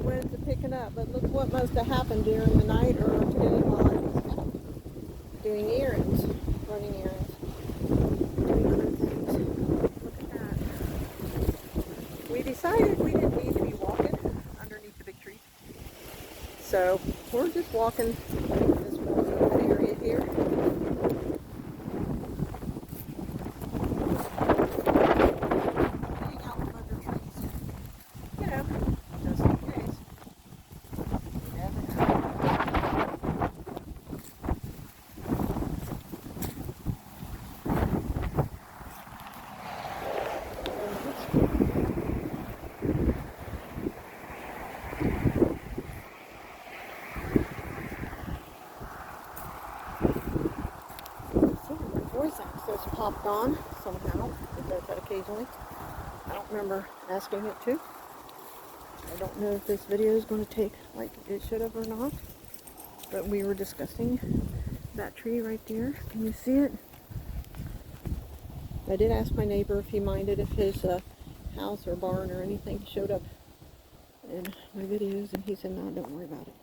winds are picking up, but look what must have happened during the night or today while I was out doing errands, running errands, doing other things. Look at that. We decided we didn't need to be walking underneath the big trees. So we're just walking this one area here. Hang out from under trees. You know, just in case. You never know. Voice access popped on somehow. It does that occasionally. I don't remember asking it to. I don't know if this video is going to take like it should have or not. But we were discussing that tree right there. Can you see it? I did ask my neighbor if he minded if his house or barn or anything showed up in my videos, and he said, no, don't worry about it.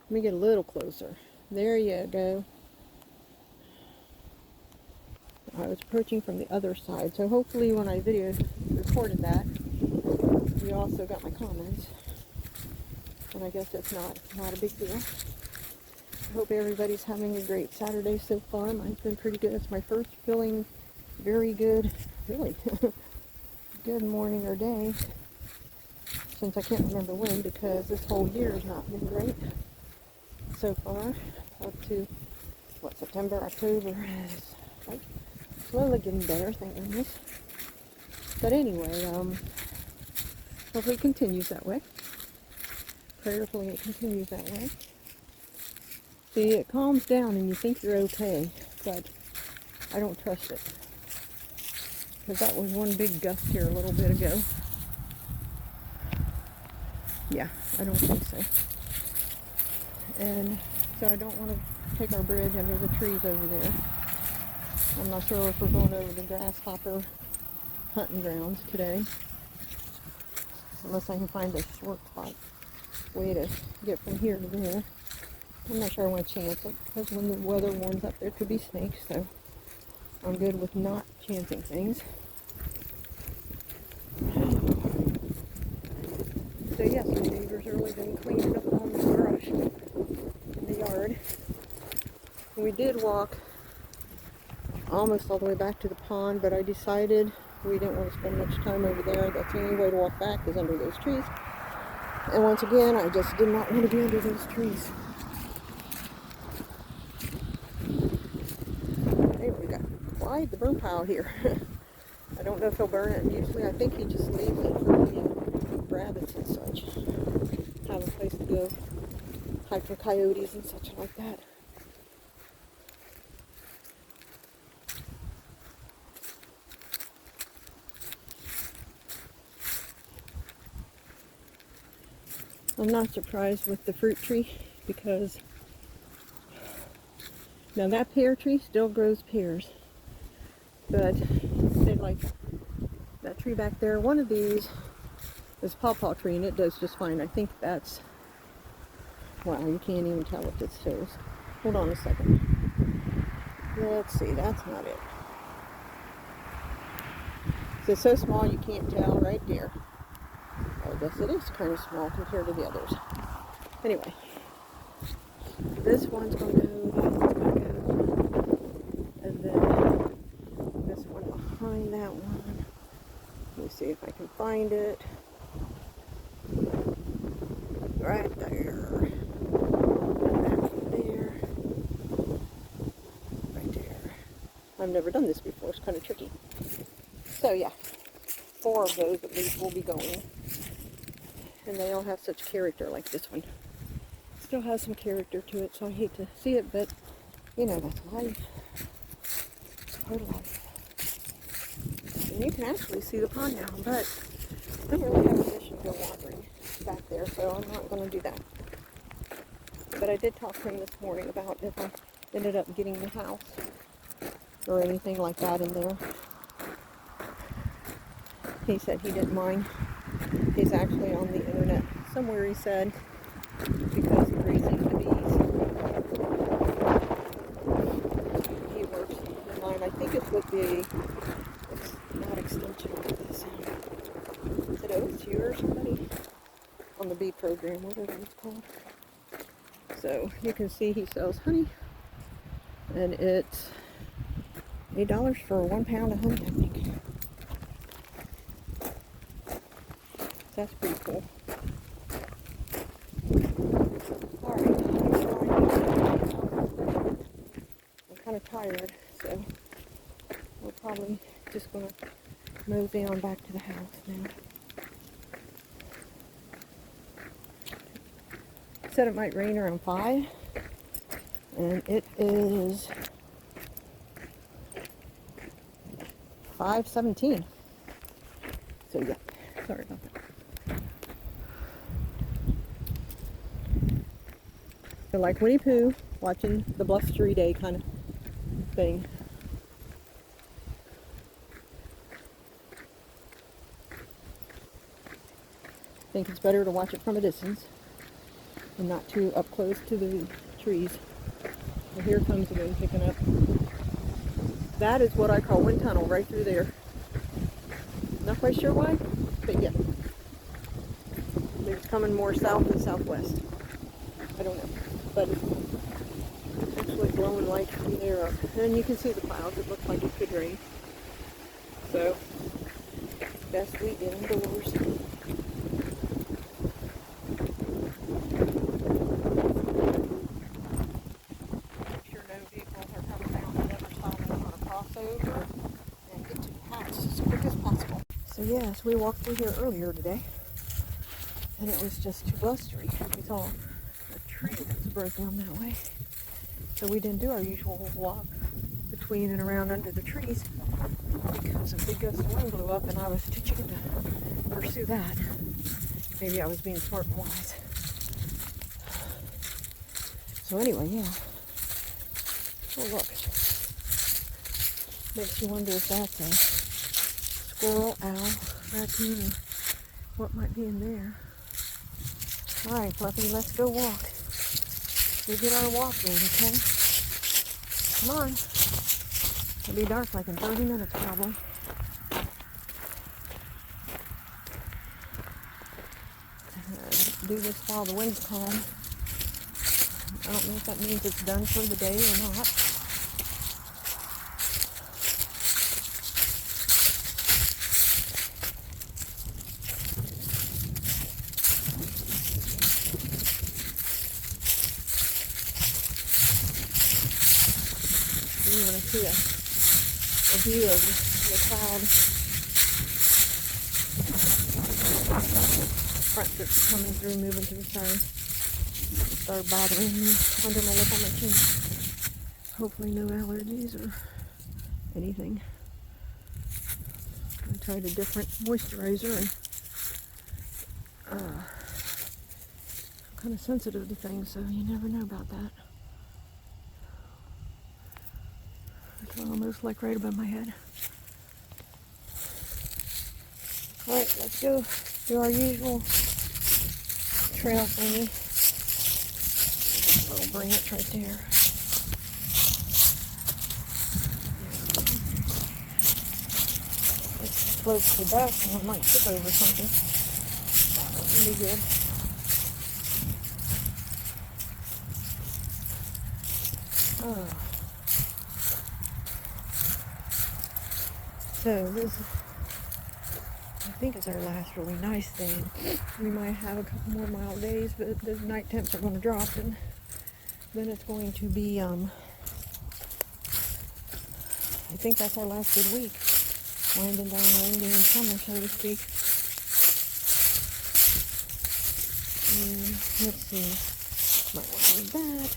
Let me get a little closer. There you go. I was approaching from the other side, so hopefully when I recorded that, you also got my comments. And I guess it's not a big deal. I hope everybody's having a great Saturday so far. Mine's been pretty good. It's my first feeling very good, really good morning or day since I can't remember when, because this whole year has not been great so far. Up to what, September, October, it's like slowly getting better, thank goodness. But anyway, hopefully it continues that way. Prayerfully it continues that way. See, it calms down and you think you're okay, but I don't trust it. Because that was one big gust here a little bit ago. Yeah, I don't think so. And so I don't want to take our bridge under the trees over there. I'm not sure if we're going over the grasshopper hunting grounds today. Unless I can find a shortcut way to get from here to there. I'm not sure I want to chance it, because when the weather warms up there could be snakes, so I'm good with not chancing things. So yes, my neighbor's really been cleaning up all the brush in the yard. We did walk almost all the way back to the pond, but I decided we didn't want to spend much time over there. That's the only way to walk back is under those trees. And once again, I just did not want to be under those trees. Hey, we got Clyde the burn pile here. I don't know if he'll burn it. Usually I think he just leaves it for the rabbits and such. Have a place to go hide from coyotes and such like that. I'm not surprised with the fruit tree, because now that pear tree still grows pears, but they like that tree back there. One of these is pawpaw tree, and it does just fine. I think that's, wow, you can't even tell what this shows. Hold on a second. Let's see, that's not it. It's so small you can't tell right there. I guess it is kind of small compared to the others. Anyway, this one's going to go, that one's going to go, and then this one behind that one. Let me see if I can find it. Right there. And that one there. Right there. I've never done this before. It's kind of tricky. So yeah, 4 of those at least will be going. And they all have such character, like this one. Still has some character to it, so I hate to see it, but you know, that's life. It's part of life. And you can actually see the pond now, but I don't really have permission to go wandering back there, so I'm not going to do that. But I did talk to him this morning about if I ended up getting the house or anything like that in there. He said he didn't mind. He's actually on the internet somewhere he said, because of raising the bees. He works in line. I think it's with the, not extension, what is it? Is it OSU or somebody? On the bee program, whatever it's called. So you can see he sells honey, and it's $8 for 1 pound of honey, I think. That's pretty cool. Alright, I'm kind of tired, so we're probably just going to mosey on back to the house now. It said it might rain around 5, and it is 5:17. So yeah, sorry about that. So like Winnie Pooh watching the blustery day kind of thing. I think it's better to watch it from a distance and not too up close to the trees. Well, here comes the wind picking up. That is what I call wind tunnel right through there. Not quite sure why, but yeah. It's coming more south than southwest. I don't know, but it's actually blowing light from there up. And you can see the clouds. It looks like it could rain. So, best we get indoors. So yes, we walked through here earlier today, and it was just too blustery. We saw a tree that was broke down that way, so we didn't do our usual walk between and around under the trees because a big gust of wind blew up, and I was too chicken to pursue that. Maybe I was being smart and wise. So anyway, yeah. Oh look, makes you wonder if that's a squirrel, owl, raccoon, or what might be in there. Alright, Fluffy, let's go walk. We'll get our walk in, okay? Come on. It'll be dark like in 30 minutes probably. Do this while the wind's calm. I don't know if that means it's done for the day or not. You want to see a view of the cloud front that's coming through, moving to the side. Start bothering me under my lip on my chin. Hopefully no allergies or anything. I tried a different moisturizer, and I'm kind of sensitive to things, so you never know about that. It's almost like right above my head. Alright, let's go do our usual trail thingy. Little branch right there. It floats to the back and it might tip over something. That would be good. Oh. So this, I think, is our last really nice day. We might have a couple more mild days, but the night temps are going to drop, and then it's going to be, I think that's our last good week. Winding down our Indian summer, so to speak. And let's see. Might want to read that.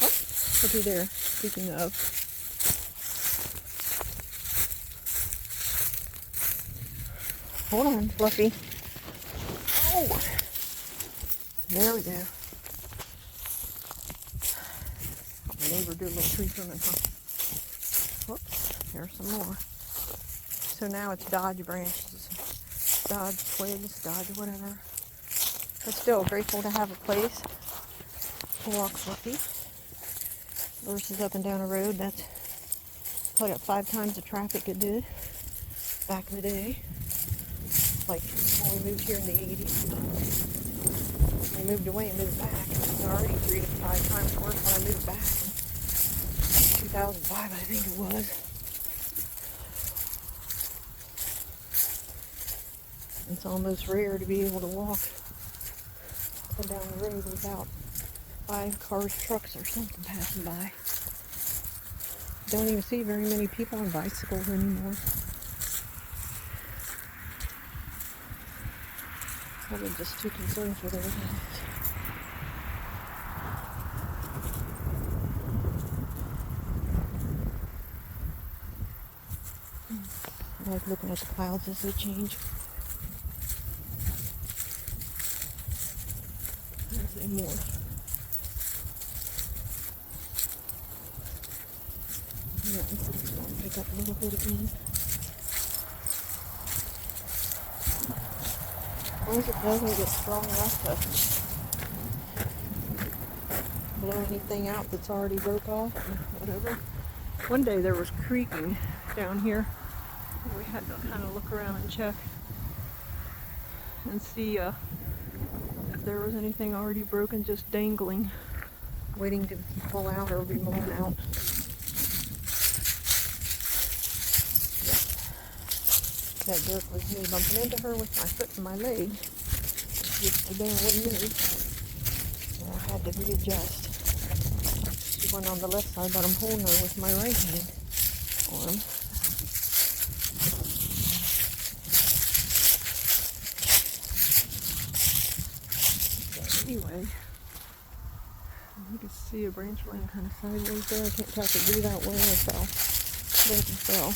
Oh, looky there. Speaking of. Hold on, Fluffy. Oh! There we go. My neighbor did a little tree trimming, huh? Whoops, there's some more. So now it's Dodge branches, Dodge twigs, Dodge whatever. But still grateful to have a place to walk fluffy versus up and down a road that's probably got 5 times the traffic it did back in the day. Like when we moved here in the 80s. I moved away and moved back. It was already 3 to 5 times worse when I moved back in 2005, I think it was. It's almost rare to be able to walk up and down the road without 5 cars, trucks, or something passing by. Don't even see very many people on bicycles anymore. Probably just too concerned with everything. I like looking at the clouds as they change. As they morph. Yeah, it's going to pick up a little bit again. As long as it doesn't get strong enough to blow anything out that's already broke off or whatever. One day there was creaking down here. We had to kind of look around and check and see if there was anything already broken, just dangling, waiting to fall out or be blown out. That jerk was me bumping into her with my foot and my leg. Just the damn wouldn't move. So I had to readjust. She went on the left side, but I'm holding her with my right hand arm. So anyway, you can see a branch laying kind of sideways there. I can't tell if it grew that way or fell. But it fell.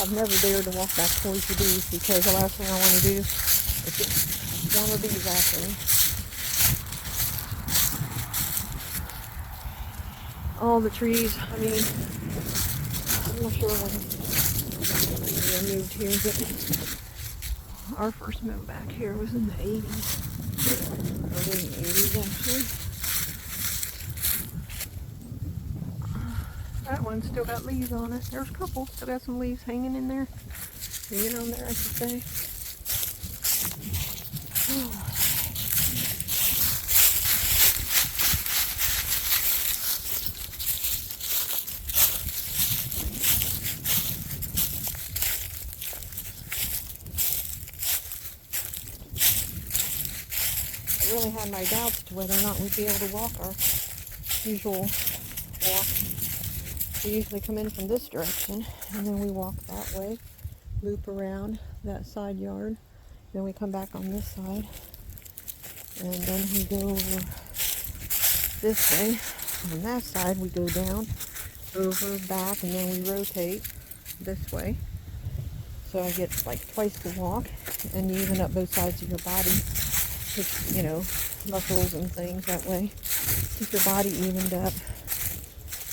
I've never dared to walk back towards the bees because the last thing I want to do is get one of these after me. All the trees, I mean, I'm not sure when I moved here, but our first move back here was in the 80s. Early 80s, actually. That one's still got leaves on it. There's a couple, still got some leaves hanging in there. Hanging on there, I should say. I really had my doubts to whether or not we'd be able to walk our usual walk. We usually come in from this direction, and then we walk that way, loop around that side yard, then we come back on this side, and then we go over this way. On that side, we go down, over, back, and then we rotate this way. So I get like twice the walk, and you even up both sides of your body. It's, you know, muscles and things that way. Keep your body evened up.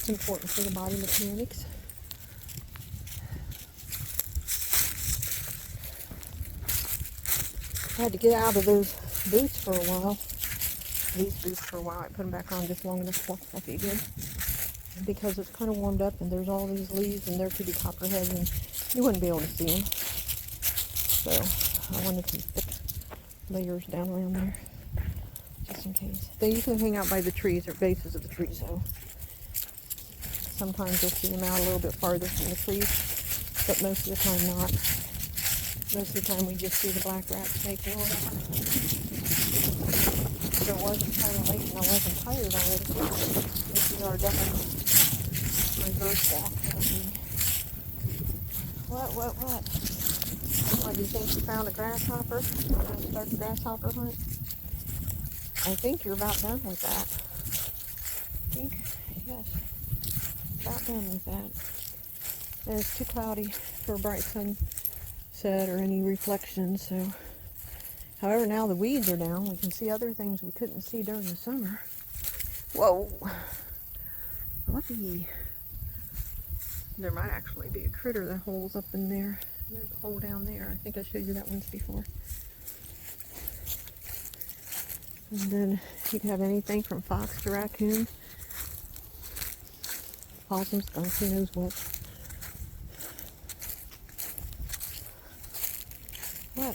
Important for the body mechanics. I had to get out of those boots for a while. These boots for a while. I put them back on just long enough to walk fluffy again. Because it's kind of warmed up and there's all these leaves and there could be copperheads and you wouldn't be able to see them. So I wanted some thick layers down around there. Just in case. They usually hang out by the trees or bases of the trees though. Sometimes you'll see them out a little bit farther from the trees, but most of the time not. Most of the time we just see the black rat snake rolling. If it wasn't kind of late and I wasn't tired already, this is our definitely reverse walk. What? What, do you think you found a grasshopper? We're going to start the grasshopper hunt? I think you're about done with that. I think, yes. About done with that. And it's too cloudy for a bright sunset or any reflection, so. However, now the weeds are down. We can see other things we couldn't see during the summer. Whoa. Fluffy. There might actually be a critter that holes up in there. There's a hole down there. I think I showed you that once before. And then you can have anything from fox to raccoon, possum, skunk, who knows what.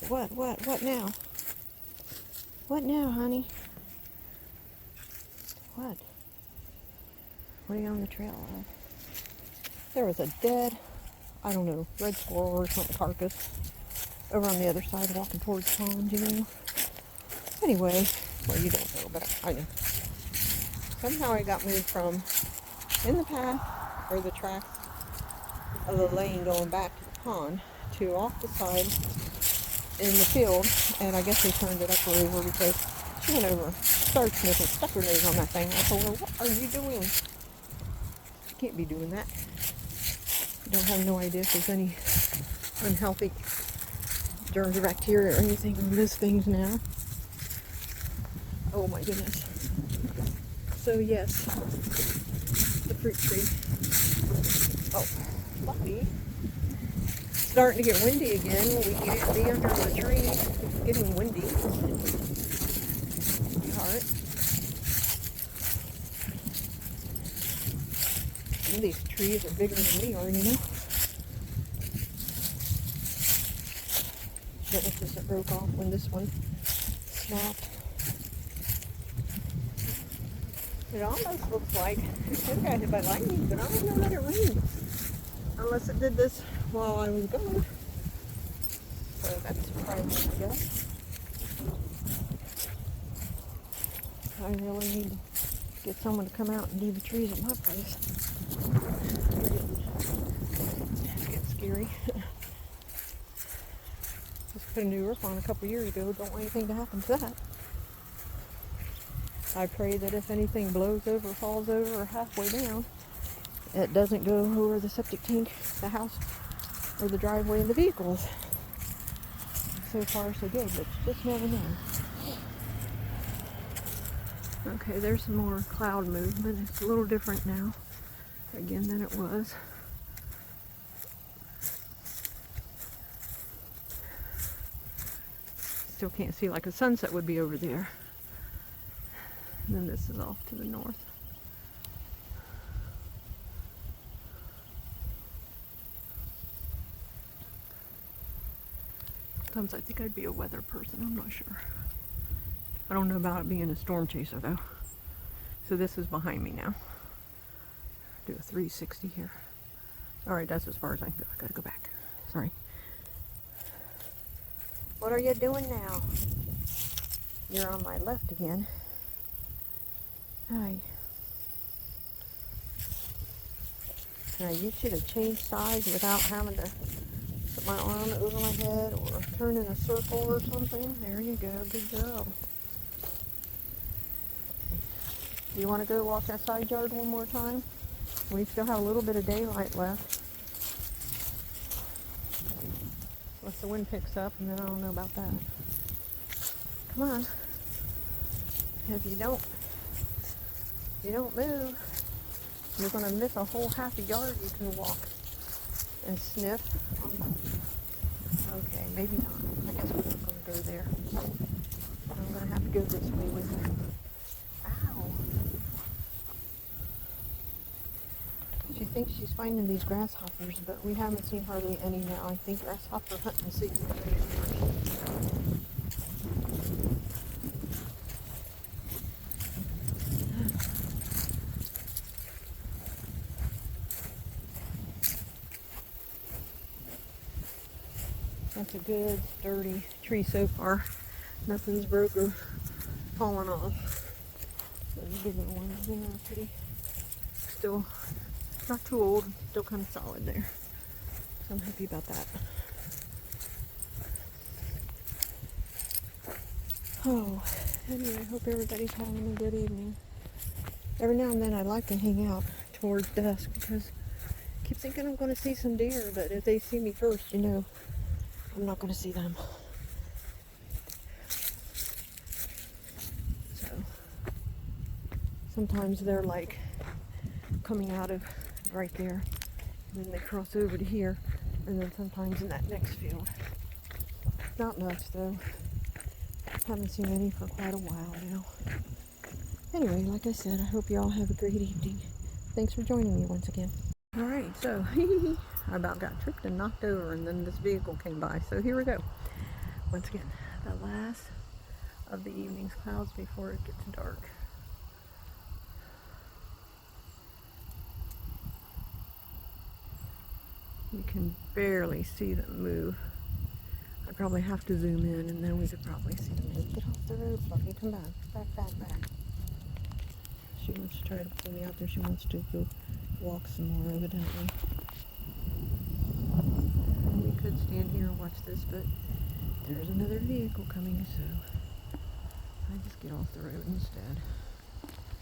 What now? What now, honey? What? What are you on the trail of? There was a dead, I don't know, red squirrel or something carcass over on the other side walking towards the pond, you know. Anyway, well, you don't know, but I know. Somehow I got moved from in the path or the tracks of the lane going back to the pond to off the side in the field, and I guess they turned it up or over because she went over, started sniffing, stuck her nose on that thing. I told her, what are you doing? You can't be doing that. You don't have no idea if there's any unhealthy germs or bacteria or anything on those things now. Oh my goodness. So yes, the fruit tree. Oh, lucky. Starting to get windy again. We can't be under the tree. It's getting windy. Alright. Some of these trees are bigger than we are, you know. Branches that broke off when this one snapped. It almost looks like it could got hit by lightning, but I don't know that it rained. Unless it did this while I was gone. So that's surprising, I guess. I really need to get someone to come out and do the trees at my place. It's getting scary. Just put a new roof on a couple years ago. Don't want anything to happen to that. I pray that if anything blows over, falls over, or halfway down, it doesn't go over the septic tank, the house, or the driveway of the vehicles. So far, so good, but you just never know. Okay, there's some more cloud movement. It's a little different now, again, than it was. Still can't see, like a sunset would be over there. And then this is off to the north. Sometimes I think I'd be a weather person, I'm not sure. I don't know about it being a storm chaser though. So this is behind me now. Do a 360 here. Alright, that's as far as I can go. I gotta go back. Sorry. What are you doing now? You're on my left again. Hi. Can I get you to change sides without having to put my arm over my head or turn in a circle or something? There you go. Good girl. Do you want to go walk that side yard one more time? We still have a little bit of daylight left. Unless the wind picks up, and then I don't know about that. Come on. If you don't move, you're going to miss a whole half a yard you can walk and sniff. Okay, maybe not. I guess we're not going to go there. I'm going to have to go this way with you. Ow. She thinks she's finding these grasshoppers, but we haven't seen hardly any now. I think grasshopper hunting season. That's a good, sturdy tree so far. Nothing's broke or fallen off. Those bigger ones, they are pretty, still not too old, still kind of solid there. So I'm happy about that. Oh, anyway, I hope everybody's having a good evening. Every now and then I like to hang out towards dusk because I keep thinking I'm going to see some deer, but if they see me first, you know, I'm not going to see them. So sometimes they're like coming out of right there And then they cross over to here, and then sometimes in that next field. Not much though. Haven't seen any for quite a while now. Anyway, like I said, I hope you all have a great evening. Thanks for joining me once again. Alright, so I about got tripped and knocked over, and then this vehicle came by. So here we go. Once again, the last of the evening's clouds before it gets dark. You can barely see them move. I probably have to zoom in, and then we could probably see them move. Get off the road, Fluffy. Come back. Back. She wants to try to pull me out there. She wants to go walk some more, evidently. And we could stand here and watch this, but there's another vehicle coming, so I just get off the road instead.